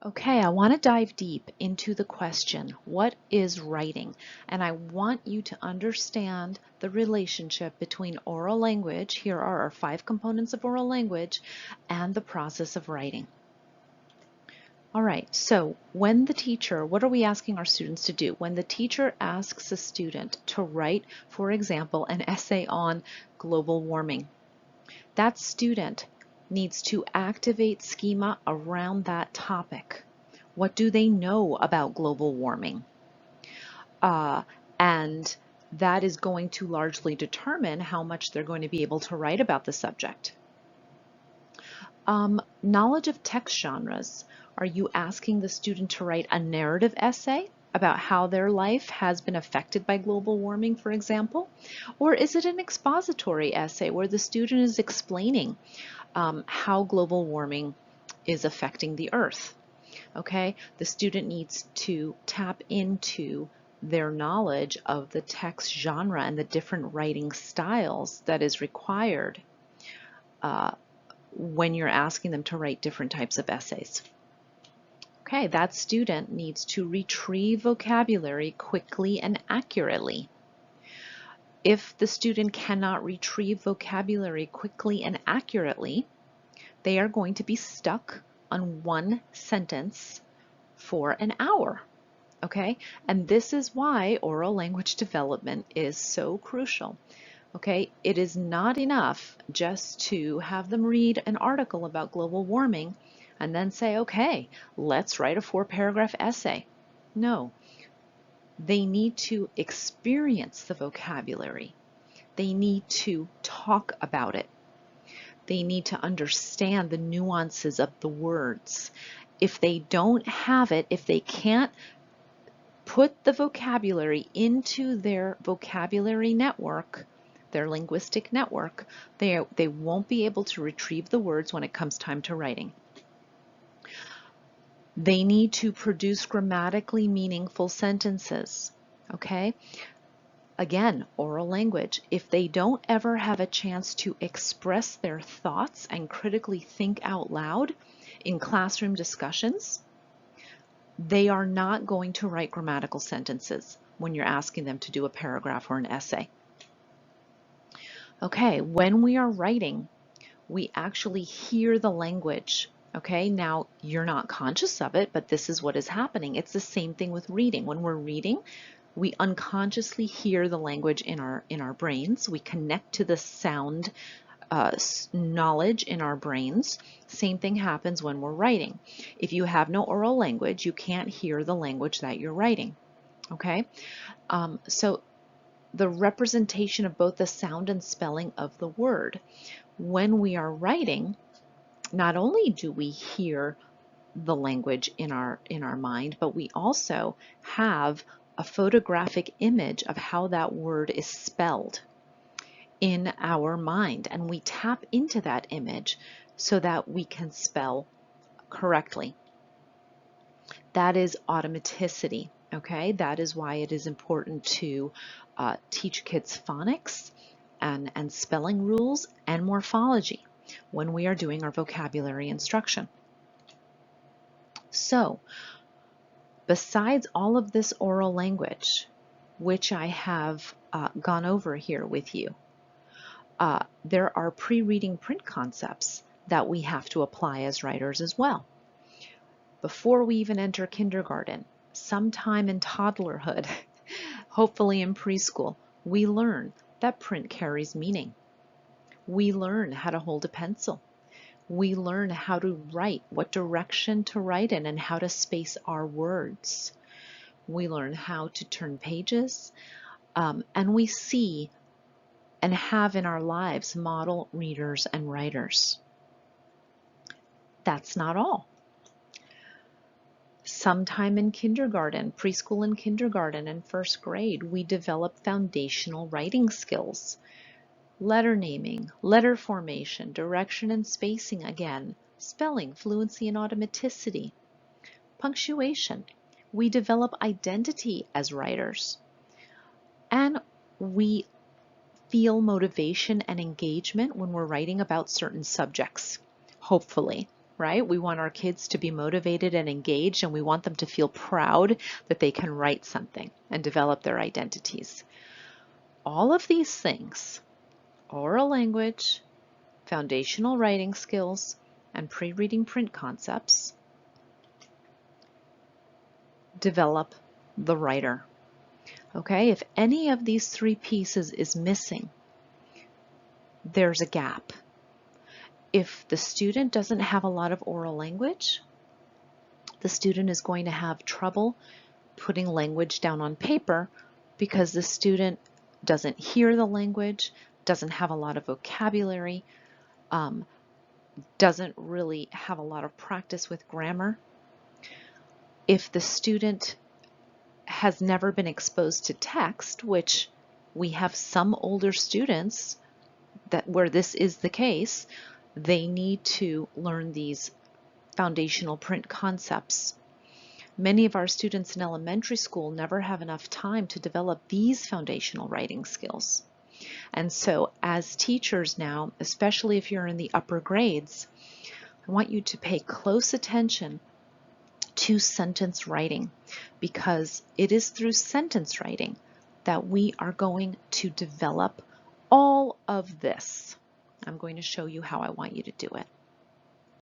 Okay, I want to dive deep into the question, what is writing? And I want you to understand the relationship between oral language, here are our 5 components of oral language, and the process of writing. All right, so when the teacher, what are we asking our students to do? When the teacher asks a student to write, for example, an essay on global warming, that student needs to activate schema around that topic. What do they know about global warming? And that is going to largely determine how much they're going to be able to write about the subject. Knowledge of text genres. Are you asking the student to write a narrative essay about how their life has been affected by global warming, for example? Or is it an expository essay where the student is explaining how global warming is affecting the earth? Okay, the student needs to tap into their knowledge of the text genre and the different writing styles that is required when you're asking them to write different types of essays. Okay, that student needs to retrieve vocabulary quickly and accurately. If the student cannot retrieve vocabulary quickly and accurately, they are going to be stuck on one sentence for an hour. Okay, and this is why oral language development is so crucial. Okay, it is not enough just to have them read an article about global warming and then say, okay, let's write a 4-paragraph essay. No, they need to experience the vocabulary. They need to talk about it. They need to understand the nuances of the words. If they don't have it, if they can't put the vocabulary into their vocabulary network, their linguistic network, they won't be able to retrieve the words when it comes time to writing. They need to produce grammatically meaningful sentences, okay? Again, oral language. If they don't ever have a chance to express their thoughts and critically think out loud in classroom discussions, they are not going to write grammatical sentences when you're asking them to do a paragraph or an essay. Okay, when we are writing, we actually hear the language. Okay, now you're not conscious of it, but this is what is happening. It's the same thing with reading. When we're reading, we unconsciously hear the language in our brains. We connect to the sound knowledge in our brains. Same thing happens when we're writing. If you have no oral language, you can't hear the language that you're writing. Okay, so the representation of both the sound and spelling of the word. When we are writing, not only do we hear the language in our mind, but we also have a photographic image of how that word is spelled in our mind, and we tap into that image so that we can spell correctly. That is automaticity, okay? That is why it is important to teach kids phonics and spelling rules and morphology when we are doing our vocabulary instruction. So, besides all of this oral language, which I have gone over here with you, there are pre-reading print concepts that we have to apply as writers as well. Before we even enter kindergarten, sometime in toddlerhood, hopefully in preschool, we learn that print carries meaning. We learn how to hold a pencil. We learn how to write, what direction to write in, and how to space our words. We learn how to turn pages, and we see and have in our lives model readers and writers. That's not all. Sometime in kindergarten, preschool and kindergarten, and first grade, we develop foundational writing skills. Letter naming, letter formation, direction and spacing again, spelling, fluency and automaticity, punctuation. We develop identity as writers. And we feel motivation and engagement when we're writing about certain subjects, hopefully. right? We want our kids to be motivated and engaged, and we want them to feel proud that they can write something and develop their identities. All of these things, oral language, foundational writing skills, and pre-reading print concepts, develop the writer. Okay, if any of these three pieces is missing, there's a gap. If the student doesn't have a lot of oral language, the student is going to have trouble putting language down on paper because the student doesn't hear the language, doesn't have a lot of vocabulary, doesn't really have a lot of practice with grammar. If the student has never been exposed to text, which we have some older students that where this is the case, they need to learn these foundational print concepts. Many of our students in elementary school never have enough time to develop these foundational writing skills. And so as teachers now, especially if you're in the upper grades, I want you to pay close attention to sentence writing, because it is through sentence writing that we are going to develop all of this. I'm going to show you how I want you to do it.